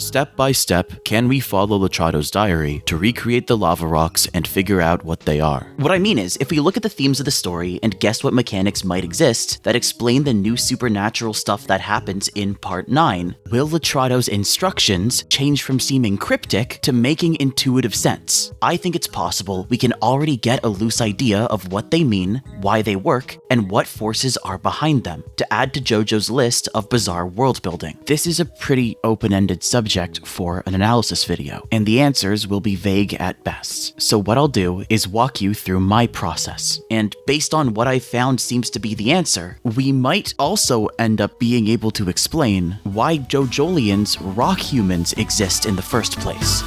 Step by step, can we follow Latrato's diary to recreate the lava rocks and figure out what they are? What I mean is, if we look at the themes of the story and guess what mechanics might exist that explain the new supernatural stuff that happens in Part 9, will Latrato's instructions change from seeming cryptic to making intuitive sense? I think it's possible we can already get a loose idea of what they mean, why they work, and what forces are behind them, to add to JoJo's list of bizarre world building. This is a pretty open-ended subject for an analysis video, and the answers will be vague at best. So what I'll do is walk you through my process, and based on what I found seems to be the answer, we might also end up being able to explain why JoJolians rock humans exist in the first place.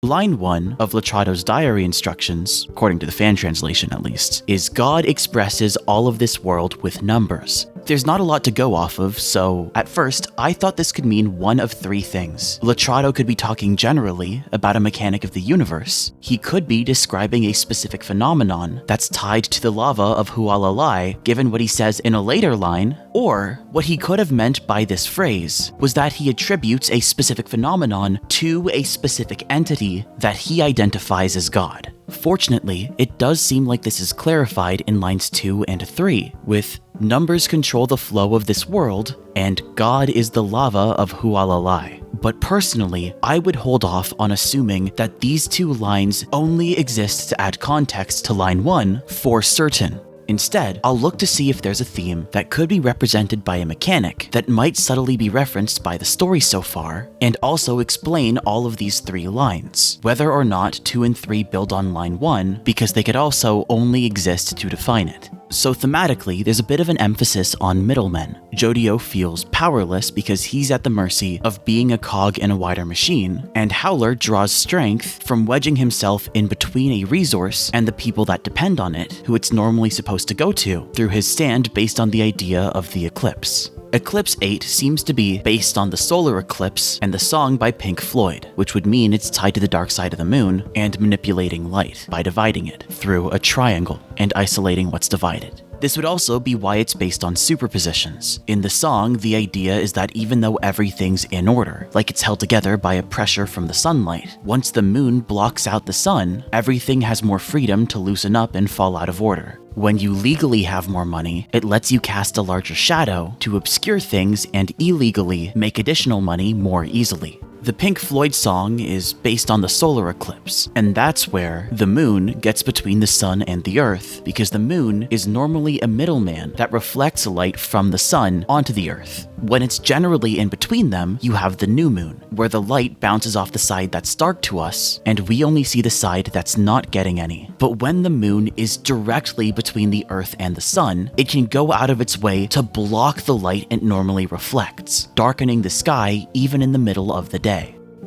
Line 1 of Latrato's diary instructions, according to the fan translation at least, is God expresses all of this world with numbers. There's not a lot to go off of, so at first, I thought this could mean one of three things. Latrato could be talking generally about a mechanic of the universe. He could be describing a specific phenomenon that's tied to the lava of Hualalai, given what he says in a later line, or what he could have meant by this phrase was that he attributes a specific phenomenon to a specific entity that he identifies as God. Fortunately, it does seem like this is clarified in lines 2 and 3, with numbers control the flow of this world, and God is the lava of Hualalai. But personally, I would hold off on assuming that these two lines only exist to add context to line 1 for certain. Instead, I'll look to see if there's a theme that could be represented by a mechanic that might subtly be referenced by the story so far, and also explain all of these three lines, whether or not 2 and 3 build on line 1, because they could also only exist to define it. So thematically, there's a bit of an emphasis on middlemen. Jodio feels powerless because he's at the mercy of being a cog in a wider machine, and Howler draws strength from wedging himself in between a resource and the people that depend on it, who it's normally supposed to go to, through his stand based on the idea of the eclipse. Eclipse 8 seems to be based on the solar eclipse and the song by Pink Floyd, which would mean it's tied to the dark side of the moon and manipulating light by dividing it through a triangle and isolating what's divided. This would also be why it's based on superpositions. In the song, the idea is that even though everything's in order, like it's held together by a pressure from the sunlight, once the moon blocks out the sun, everything has more freedom to loosen up and fall out of order. When you legally have more money, it lets you cast a larger shadow to obscure things and illegally make additional money more easily. The Pink Floyd song is based on the solar eclipse, and that's where the moon gets between the sun and the earth, because the moon is normally a middleman that reflects light from the sun onto the earth. When it's generally in between them, you have the new moon, where the light bounces off the side that's dark to us, and we only see the side that's not getting any. But when the moon is directly between the earth and the sun, it can go out of its way to block the light it normally reflects, darkening the sky even in the middle of the day.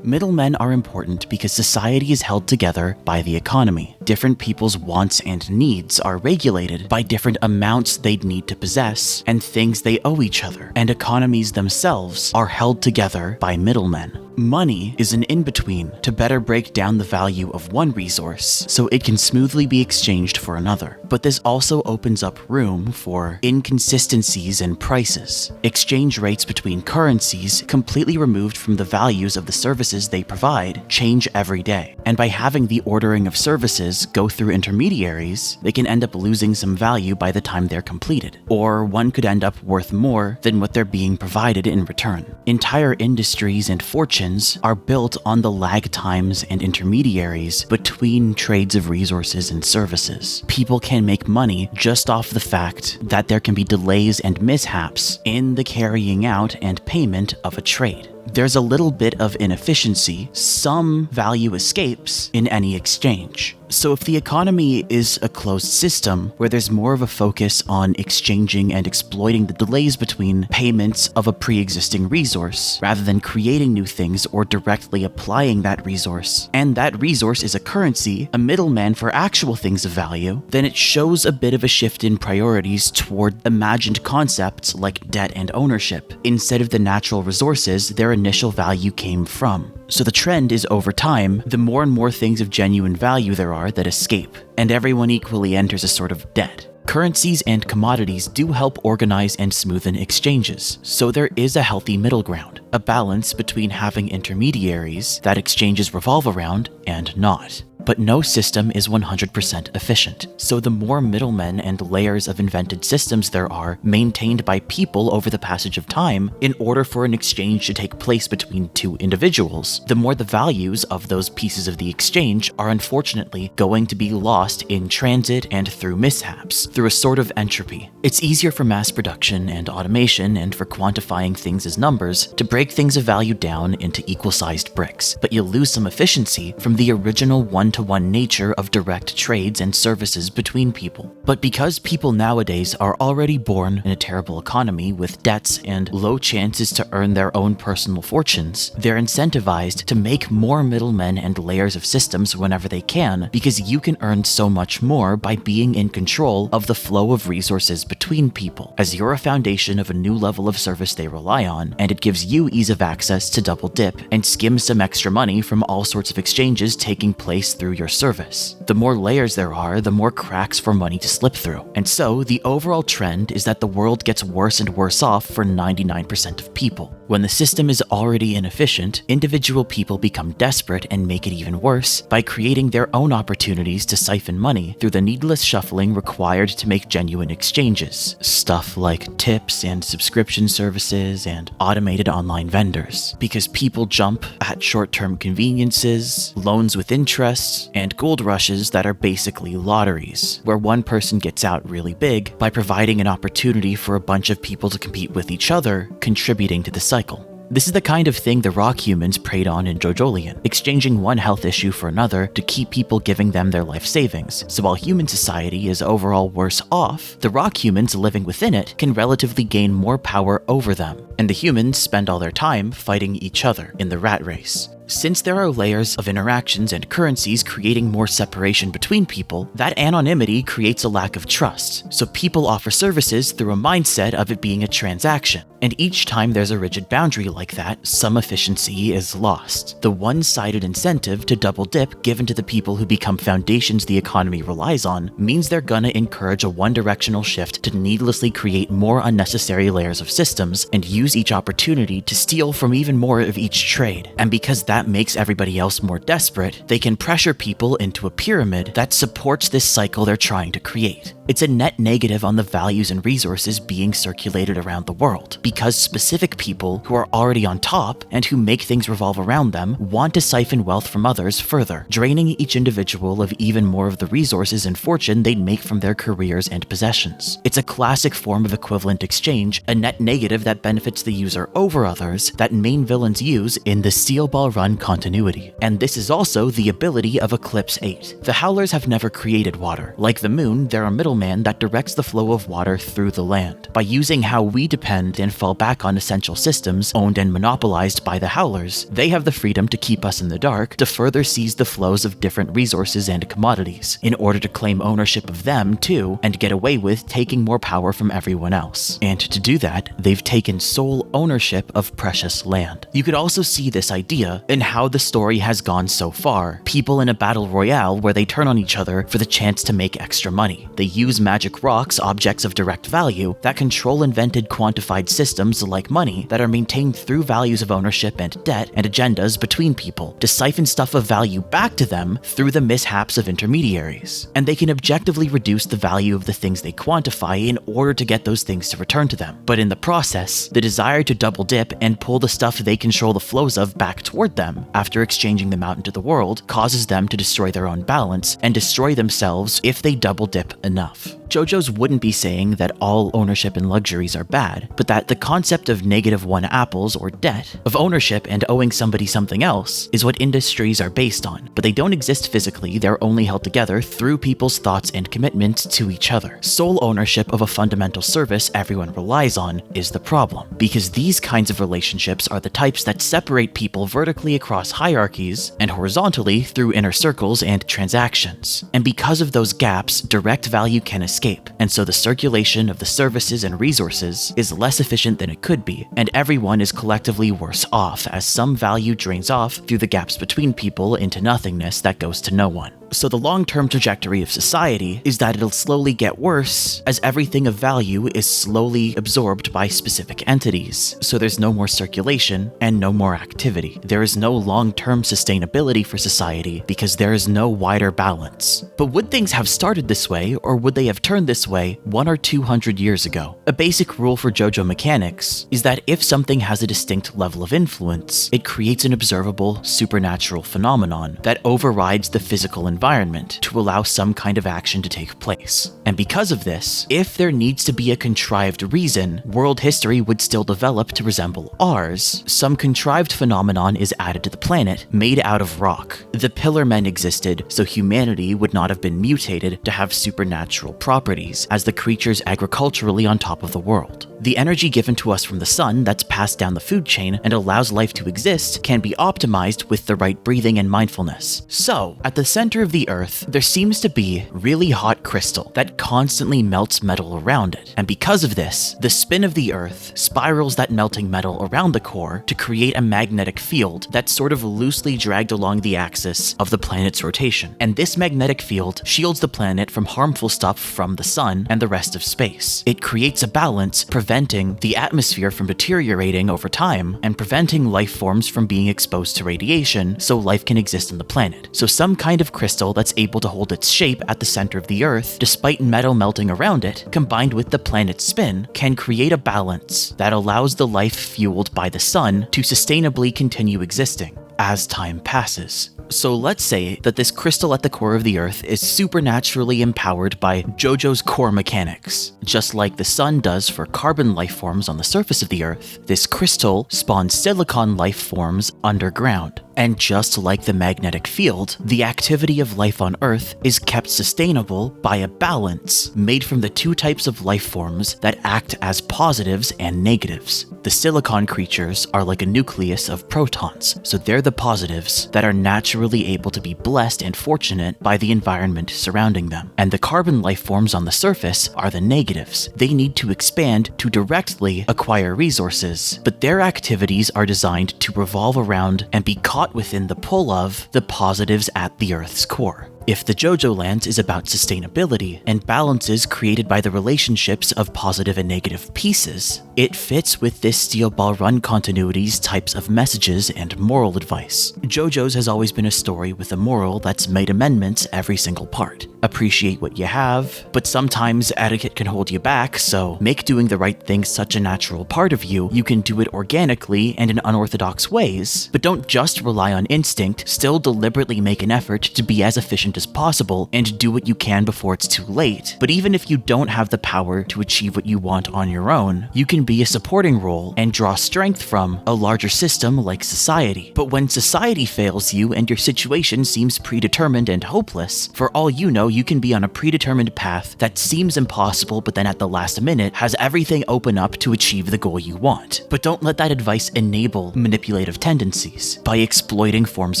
Middlemen are important because society is held together by the economy. Different people's wants and needs are regulated by different amounts they'd need to possess and things they owe each other, and economies themselves are held together by middlemen. Money is an in-between to better break down the value of one resource so it can smoothly be exchanged for another. But this also opens up room for inconsistencies in prices. Exchange rates between currencies completely removed from the values of the services they provide change every day. And by having the ordering of services go through intermediaries, they can end up losing some value by the time they're completed. Or one could end up worth more than what they're being provided in return. Entire industries and fortunes are built on the lag times and intermediaries between trades of resources and services. People can make money just off the fact that there can be delays and mishaps in the carrying out and payment of a trade. There's a little bit of inefficiency, some value escapes in any exchange. So if the economy is a closed system where there's more of a focus on exchanging and exploiting the delays between payments of a pre-existing resource, rather than creating new things or directly applying that resource, and that resource is a currency, a middleman for actual things of value, then it shows a bit of a shift in priorities toward imagined concepts like debt and ownership, instead of the natural resources their initial value came from. So the trend is, over time, the more and more things of genuine value there are that escape, and everyone equally enters a sort of debt. Currencies and commodities do help organize and smoothen exchanges, so there is a healthy middle ground, a balance between having intermediaries that exchanges revolve around and not. But no system is 100% efficient, so the more middlemen and layers of invented systems there are maintained by people over the passage of time in order for an exchange to take place between two individuals, the more the values of those pieces of the exchange are unfortunately going to be lost in transit and through mishaps, through a sort of entropy. It's easier for mass production and automation and for quantifying things as numbers to break things of value down into equal-sized bricks, but you lose some efficiency from the original one-to-one nature of direct trades and services between people. But because people nowadays are already born in a terrible economy with debts and low chances to earn their own personal fortunes, they're incentivized to make more middlemen and layers of systems whenever they can, because you can earn so much more by being in control of the flow of resources between people, as you're a foundation of a new level of service they rely on, and it gives you ease of access to double dip and skim some extra money from all sorts of exchanges taking place through your service. The more layers there are, the more cracks for money to slip through. And so, the overall trend is that the world gets worse and worse off for 99% of people. When the system is already inefficient, individual people become desperate and make it even worse by creating their own opportunities to siphon money through the needless shuffling required to make genuine exchanges. Stuff like tips and subscription services and automated online vendors. Because people jump at short-term conveniences, loans with interest, and gold rushes that are basically lotteries, where one person gets out really big by providing an opportunity for a bunch of people to compete with each other, contributing to the cycle. This is the kind of thing the rock humans preyed on in JoJolion, exchanging one health issue for another to keep people giving them their life savings. So while human society is overall worse off, the rock humans living within it can relatively gain more power over them, and the humans spend all their time fighting each other in the rat race. Since there are layers of interactions and currencies creating more separation between people, that anonymity creates a lack of trust, so people offer services through a mindset of it being a transaction. And each time there's a rigid boundary like that, some efficiency is lost. The one-sided incentive to double dip given to the people who become foundations the economy relies on means they're gonna encourage a one-directional shift to needlessly create more unnecessary layers of systems and use each opportunity to steal from even more of each trade. And because that makes everybody else more desperate, they can pressure people into a pyramid that supports this cycle they're trying to create. It's a net negative on the values and resources being circulated around the world, because specific people who are already on top and who make things revolve around them want to siphon wealth from others further, draining each individual of even more of the resources and fortune they'd make from their careers and possessions. It's a classic form of equivalent exchange, a net negative that benefits the user over others that main villains use in the Steel Ball Run continuity. And this is also the ability of Eclipse 8. The Howlers have never created water. Like the moon, they're a middleman that directs the flow of water through the land. By using how we depend and fall back on essential systems owned and monopolized by the Howlers, they have the freedom to keep us in the dark to further seize the flows of different resources and commodities, in order to claim ownership of them too, and get away with taking more power from everyone else. And to do that, they've taken sole ownership of precious land. You could also see this idea in how the story has gone so far. People in a battle royale where they turn on each other for the chance to make extra money. They use magic rocks, objects of direct value, that control invented quantified systems like money that are maintained through values of ownership and debt and agendas between people, to siphon stuff of value back to them through the mishaps of intermediaries. And they can objectively reduce the value of the things they quantify in order to get those things to return to them. But in the process, the desire to double dip and pull the stuff they control the flows of back toward them after exchanging them out into the world causes them to destroy their own balance and destroy themselves if they double dip enough. JoJo's wouldn't be saying that all ownership and luxuries are bad, but that the concept of -1 apples or debt, of ownership and owing somebody something else, is what industries are based on. But they don't exist physically, they're only held together through people's thoughts and commitments to each other. Sole ownership of a fundamental service everyone relies on is the problem, because these kinds of relationships are the types that separate people vertically across hierarchies and horizontally through inner circles and transactions. And because of those gaps, direct value can escape, and so the circulation of the services and resources is less efficient than it could be, and everyone is collectively worse off as some value drains off through the gaps between people into nothingness that goes to no one. So the long-term trajectory of society is that it'll slowly get worse as everything of value is slowly absorbed by specific entities. So there's no more circulation and no more activity. There is no long-term sustainability for society because there is no wider balance. But would things have started this way, or would they have turned this way 100 or 200 years ago? A basic rule for JoJo mechanics is that if something has a distinct level of influence, it creates an observable supernatural phenomenon that overrides the physical environment to allow some kind of action to take place. And because of this, if there needs to be a contrived reason, world history would still develop to resemble ours. Some contrived phenomenon is added to the planet, made out of rock. The Pillar Men existed, so humanity would not have been mutated to have supernatural properties, as the creatures agriculturally on top of the world. The energy given to us from the sun that's passed down the food chain and allows life to exist can be optimized with the right breathing and mindfulness. So, at the center of the Earth, there seems to be really hot crystal that constantly melts metal around it. And because of this, the spin of the Earth spirals that melting metal around the core to create a magnetic field that's sort of loosely dragged along the axis of the planet's rotation. And this magnetic field shields the planet from harmful stuff from the sun and the rest of space. It creates a balance, preventing the atmosphere from deteriorating over time and preventing life forms from being exposed to radiation so life can exist on the planet. So some kind of crystal that's able to hold its shape at the center of the Earth, despite metal melting around it, combined with the planet's spin, can create a balance that allows the life fueled by the sun to sustainably continue existing as time passes. So let's say that this crystal at the core of the Earth is supernaturally empowered by JoJo's core mechanics. Just like the sun does for carbon life forms on the surface of the Earth, this crystal spawns silicon life forms underground. And just like the magnetic field, the activity of life on Earth is kept sustainable by a balance made from the two types of life forms that act as positives and negatives. The silicon creatures are like a nucleus of protons, so they're the positives that are naturally able to be blessed and fortunate by the environment surrounding them. And the carbon life forms on the surface are the negatives. They need to expand to directly acquire resources, but their activities are designed to revolve around and be caught within the pull of the positives at the Earth's core. If the JoJo Lands is about sustainability and balances created by the relationships of positive and negative pieces, it fits with this Steel Ball Run continuity's types of messages and moral advice. JoJo's has always been a story with a moral that's made amendments every single part. Appreciate what you have, but sometimes etiquette can hold you back, so make doing the right thing such a natural part of you, you can do it organically and in unorthodox ways, but don't just rely on instinct, still deliberately make an effort to be as efficient as possible and do what you can before it's too late. But even if you don't have the power to achieve what you want on your own, you can be a supporting role and draw strength from a larger system like society. But when society fails you and your situation seems predetermined and hopeless, for all you know, you can be on a predetermined path that seems impossible, but then at the last minute has everything open up to achieve the goal you want. But don't let that advice enable manipulative tendencies by exploiting forms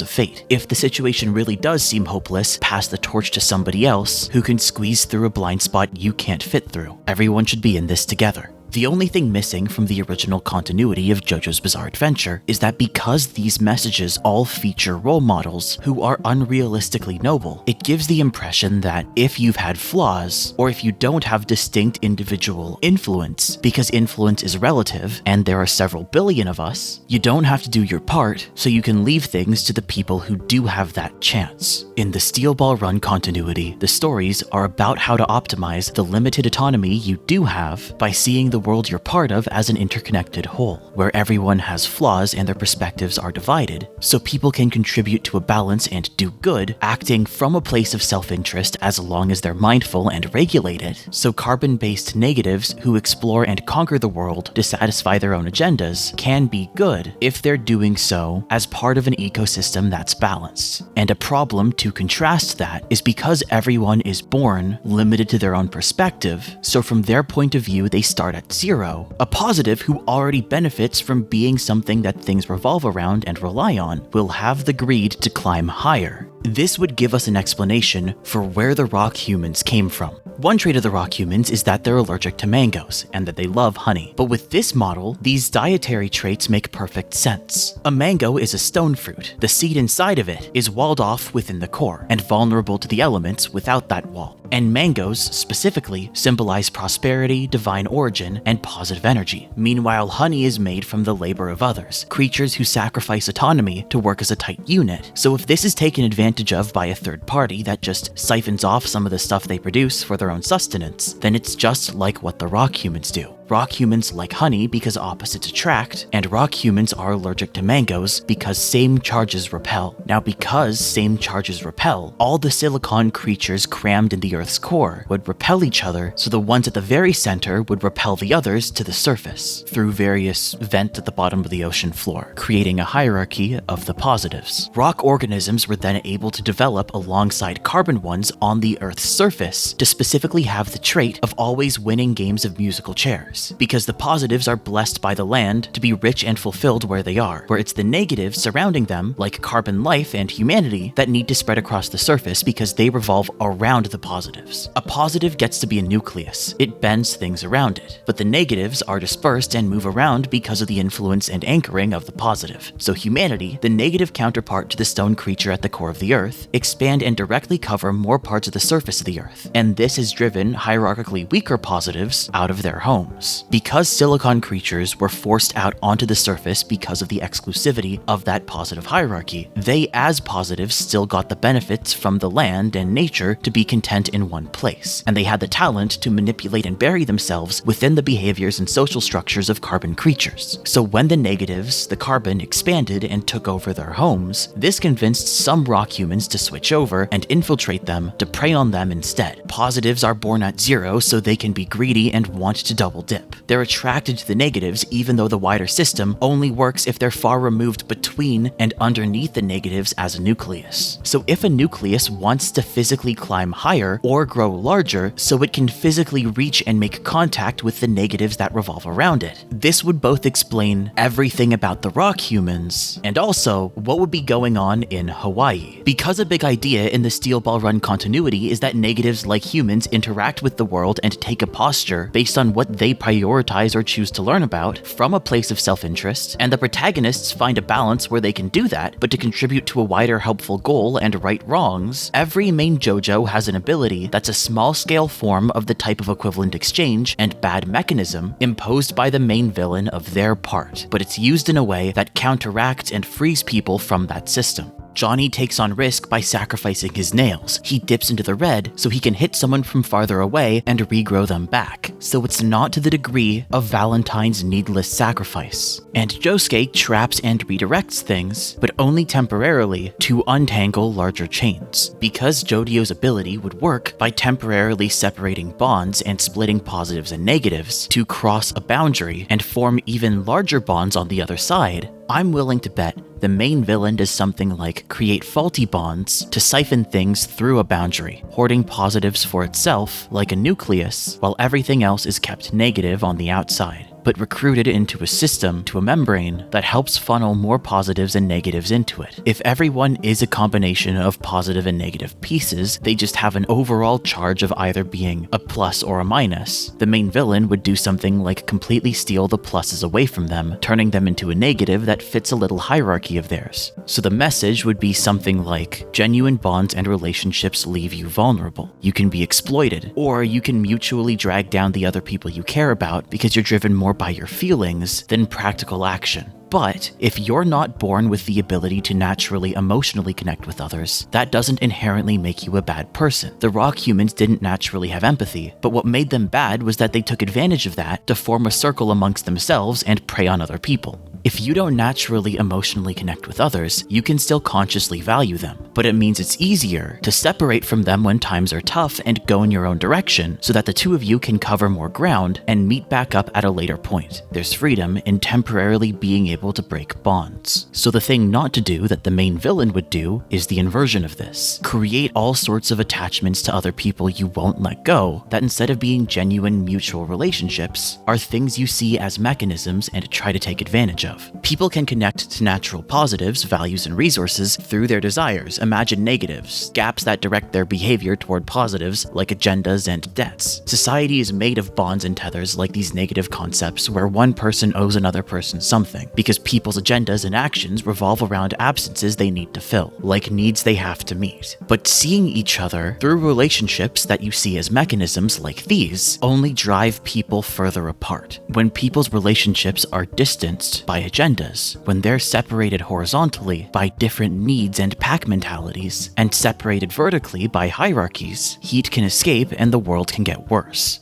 of fate. If the situation really does seem hopeless, pass the torch to somebody else who can squeeze through a blind spot you can't fit through. Everyone should be in this together. The only thing missing from the original continuity of JoJo's Bizarre Adventure is that because these messages all feature role models who are unrealistically noble, it gives the impression that if you've had flaws, or if you don't have distinct individual influence, because influence is relative and there are several billion of us, you don't have to do your part, so you can leave things to the people who do have that chance. In the Steel Ball Run continuity, the stories are about how to optimize the limited autonomy you do have by seeing the world you're part of as an interconnected whole, where everyone has flaws and their perspectives are divided, so people can contribute to a balance and do good, acting from a place of self-interest as long as they're mindful and regulated, so carbon-based negatives who explore and conquer the world to satisfy their own agendas can be good if they're doing so as part of an ecosystem that's balanced. And a problem to contrast that is because everyone is born limited to their own perspective, so from their point of view they start at zero, a positive who already benefits from being something that things revolve around and rely on will have the greed to climb higher. This would give us an explanation for where the rock humans came from. One trait of the rock humans is that they're allergic to mangoes, and that they love honey. But with this model, these dietary traits make perfect sense. A mango is a stone fruit. The seed inside of it is walled off within the core, and vulnerable to the elements without that wall. And mangoes, specifically, symbolize prosperity, divine origin, and positive energy. Meanwhile, honey is made from the labor of others, creatures who sacrifice autonomy to work as a tight unit. So if this is taken advantage of by a third party that just siphons off some of the stuff they produce for their own sustenance, then it's just like what the rock humans do. Rock humans like honey because opposites attract, and rock humans are allergic to mangoes because same charges repel. Now, because same charges repel, all the silicon creatures crammed in the Earth's core would repel each other, so the ones at the very center would repel the others to the surface through various vents at the bottom of the ocean floor, creating a hierarchy of the positives. Rock organisms were then able to develop alongside carbon ones on the Earth's surface to specifically have the trait of always winning games of musical chairs. Because the positives are blessed by the land to be rich and fulfilled where they are, where it's the negatives surrounding them, like carbon life and humanity, that need to spread across the surface because they revolve around the positives. A positive gets to be a nucleus. It bends things around it. But the negatives are dispersed and move around because of the influence and anchoring of the positive. So humanity, the negative counterpart to the stone creature at the core of the Earth, expand and directly cover more parts of the surface of the Earth. And this has driven hierarchically weaker positives out of their homes. Because silicon creatures were forced out onto the surface because of the exclusivity of that positive hierarchy, they as positives still got the benefits from the land and nature to be content in one place, and they had the talent to manipulate and bury themselves within the behaviors and social structures of carbon creatures. So when the negatives, the carbon, expanded and took over their homes, this convinced some rock humans to switch over and infiltrate them to prey on them instead. Positives are born at zero so they can be greedy and want to double dip. They're attracted to the negatives even though the wider system only works if they're far removed between and underneath the negatives as a nucleus. So if a nucleus wants to physically climb higher or grow larger so it can physically reach and make contact with the negatives that revolve around it, this would both explain everything about the rock humans and also what would be going on in Hawaii. Because a big idea in the Steel Ball Run continuity is that negatives like humans interact with the world and take a posture based on what they prioritize or choose to learn about from a place of self-interest, and the protagonists find a balance where they can do that, but to contribute to a wider helpful goal and right wrongs, every main JoJo has an ability that's a small-scale form of the type of equivalent exchange and bad mechanism imposed by the main villain of their part, but it's used in a way that counteracts and frees people from that system. Johnny takes on risk by sacrificing his nails. He dips into the red so he can hit someone from farther away and regrow them back. So it's not to the degree of Valentine's needless sacrifice. And Josuke traps and redirects things, but only temporarily to untangle larger chains. Because Jodio's ability would work by temporarily separating bonds and splitting positives and negatives to cross a boundary and form even larger bonds on the other side, I'm willing to bet the main villain does something like create faulty bonds to siphon things through a boundary, hoarding positives for itself like a nucleus, while everything else is kept negative on the outside, but recruited into a system, to a membrane, that helps funnel more positives and negatives into it. If everyone is a combination of positive and negative pieces, they just have an overall charge of either being a plus or a minus. The main villain would do something like completely steal the pluses away from them, turning them into a negative that fits a little hierarchy of theirs. So the message would be something like, genuine bonds and relationships leave you vulnerable. You can be exploited, or you can mutually drag down the other people you care about because you're driven more by your feelings than practical action. But if you're not born with the ability to naturally emotionally connect with others, that doesn't inherently make you a bad person. The rock humans didn't naturally have empathy, but what made them bad was that they took advantage of that to form a circle amongst themselves and prey on other people. If you don't naturally emotionally connect with others, you can still consciously value them, but it means it's easier to separate from them when times are tough and go in your own direction so that the two of you can cover more ground and meet back up at a later point. There's freedom in temporarily being able to break bonds. So the thing not to do that the main villain would do is the inversion of this. Create all sorts of attachments to other people you won't let go that, instead of being genuine mutual relationships, are things you see as mechanisms and try to take advantage of. of. People can connect to natural positives, values, and resources through their desires, imagine negatives, gaps that direct their behavior toward positives like agendas and debts. Society is made of bonds and tethers like these negative concepts where one person owes another person something, because people's agendas and actions revolve around absences they need to fill, like needs they have to meet. But seeing each other through relationships that you see as mechanisms like these only drive people further apart. When people's relationships are distanced by agendas, when they're separated horizontally by different needs and pack mentalities, and separated vertically by hierarchies, heat can escape and the world can get worse.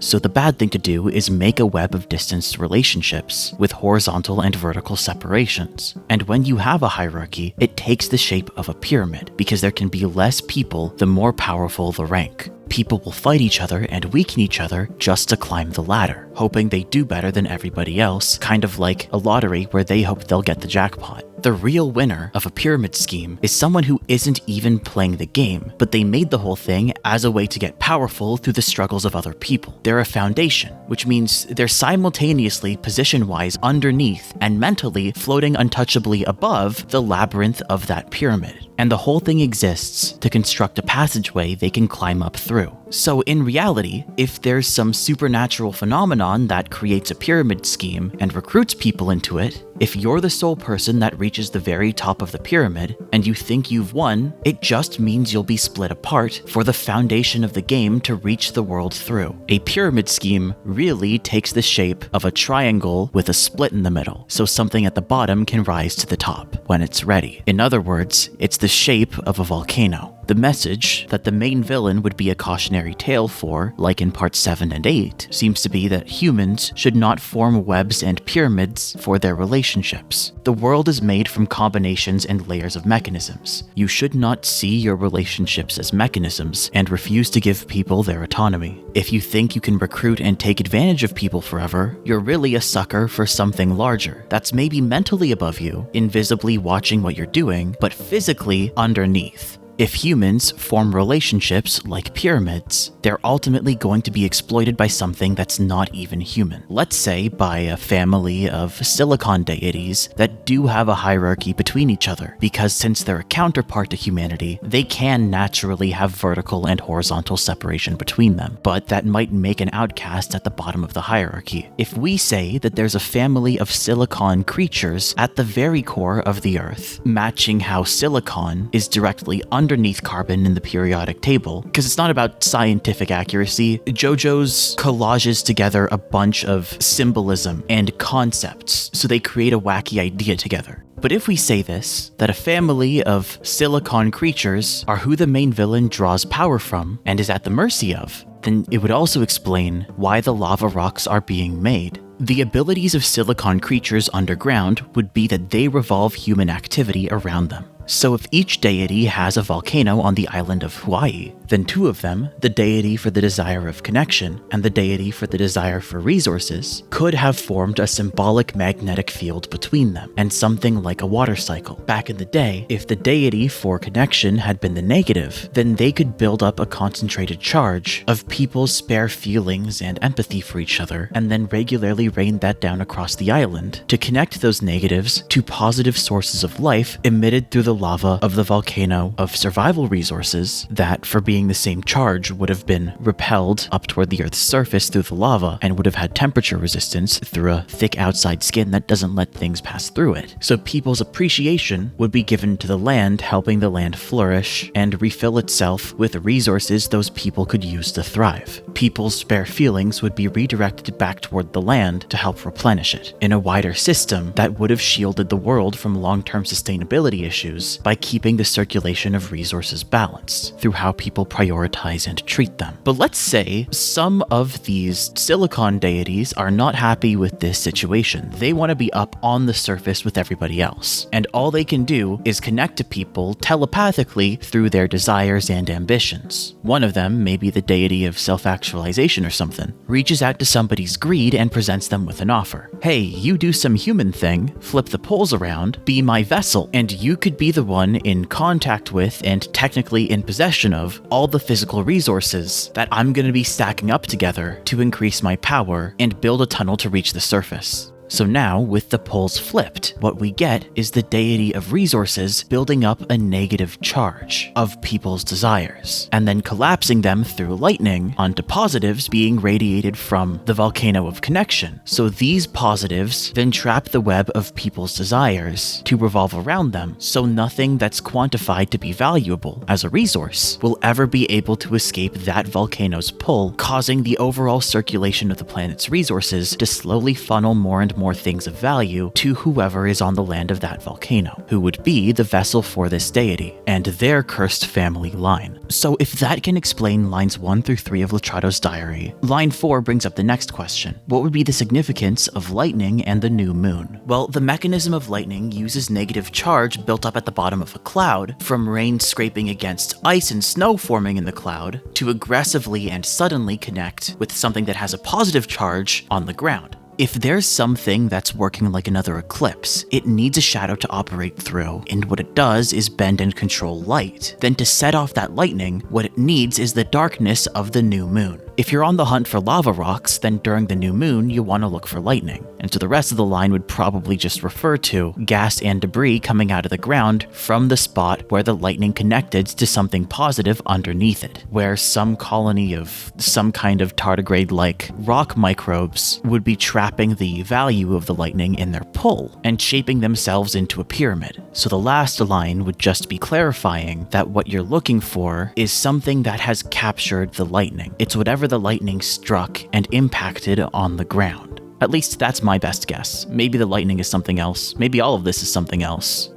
So the bad thing to do is make a web of distanced relationships with horizontal and vertical separations. And when you have a hierarchy, it takes the shape of a pyramid, because there can be less people the more powerful the rank. People will fight each other and weaken each other just to climb the ladder, hoping they do better than everybody else, kind of like a lottery where they hope they'll get the jackpot. The real winner of a pyramid scheme is someone who isn't even playing the game, but they made the whole thing as a way to get powerful through the struggles of other people. They're a foundation, which means they're simultaneously position-wise underneath and mentally floating untouchably above the labyrinth of that pyramid. And the whole thing exists to construct a passageway they can climb up through. So in reality, if there's some supernatural phenomenon that creates a pyramid scheme and recruits people into it, if you're the sole person that reaches the very top of the pyramid and you think you've won, it just means you'll be split apart for the foundation of the game to reach the world through. A pyramid scheme really takes the shape of a triangle with a split in the middle, so something at the bottom can rise to the top when it's ready. In other words, it's the shape of a volcano. The message that the main villain would be a cautionary tale for, like in parts 7 and 8, seems to be that humans should not form webs and pyramids for their relationships. The world is made from combinations and layers of mechanisms. You should not see your relationships as mechanisms and refuse to give people their autonomy. If you think you can recruit and take advantage of people forever, you're really a sucker for something larger that's maybe mentally above you, invisibly watching what you're doing, but physically underneath. If humans form relationships like pyramids, they're ultimately going to be exploited by something that's not even human. Let's say by a family of silicon deities that do have a hierarchy between each other, because since they're a counterpart to humanity, they can naturally have vertical and horizontal separation between them, but that might make an outcast at the bottom of the hierarchy. If we say that there's a family of silicon creatures at the very core of the Earth, matching how silicon is directly underneath carbon in the periodic table, because it's not about scientific accuracy. JoJo's collages together a bunch of symbolism and concepts, so they create a wacky idea together. But if we say this, that a family of silicon creatures are who the main villain draws power from and is at the mercy of, then it would also explain why the lava rocks are being made. The abilities of silicon creatures underground would be that they revolve human activity around them. So if each deity has a volcano on the island of Hawaii, then two of them, the deity for the desire of connection and the deity for the desire for resources, could have formed a symbolic magnetic field between them, and something like a water cycle. Back in the day, if the deity for connection had been the negative, then they could build up a concentrated charge of people's spare feelings and empathy for each other, and then regularly rain that down across the island to connect those negatives to positive sources of life emitted through the lava of the volcano of survival resources that, for being the same charge, would have been repelled up toward the Earth's surface through the lava and would have had temperature resistance through a thick outside skin that doesn't let things pass through it. So people's appreciation would be given to the land, helping the land flourish and refill itself with resources those people could use to thrive. People's spare feelings would be redirected back toward the land to help replenish it in a wider system that would have shielded the world from long-term sustainability issues by keeping the circulation of resources balanced through how people prioritize and treat them. But let's say some of these silicon deities are not happy with this situation. They want to be up on the surface with everybody else, and all they can do is connect to people telepathically through their desires and ambitions. One of them, maybe the deity of self-actualization or something, reaches out to somebody's greed and presents them with an offer. Hey, you do some human thing, flip the poles around, be my vessel, and you could be the one in contact with and technically in possession of all the physical resources that I'm going to be stacking up together to increase my power and build a tunnel to reach the surface. So now, with the poles flipped, what we get is the deity of resources building up a negative charge of people's desires, and then collapsing them through lightning onto positives being radiated from the volcano of connection. So these positives then trap the web of people's desires to revolve around them, so nothing that's quantified to be valuable as a resource will ever be able to escape that volcano's pull, causing the overall circulation of the planet's resources to slowly funnel more and more things of value to whoever is on the land of that volcano, who would be the vessel for this deity, and their cursed family line. So if that can explain lines 1 through 3 of Latrato's diary, line 4 brings up the next question. What would be the significance of lightning and the new moon? Well, the mechanism of lightning uses negative charge built up at the bottom of a cloud, from rain scraping against ice and snow forming in the cloud, to aggressively and suddenly connect with something that has a positive charge on the ground. If there's something that's working like another eclipse, it needs a shadow to operate through, and what it does is bend and control light. Then to set off that lightning, what it needs is the darkness of the new moon. If you're on the hunt for lava rocks, then during the new moon, you want to look for lightning. And so the rest of the line would probably just refer to gas and debris coming out of the ground from the spot where the lightning connected to something positive underneath it, where some colony of some kind of tardigrade-like rock microbes would be trapping the value of the lightning in their pull and shaping themselves into a pyramid. So the last line would just be clarifying that what you're looking for is something that has captured the lightning. It's whatever the lightning struck and impacted on the ground. At least that's my best guess. Maybe the lightning is something else. Maybe all of this is something else.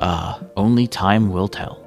Only time will tell.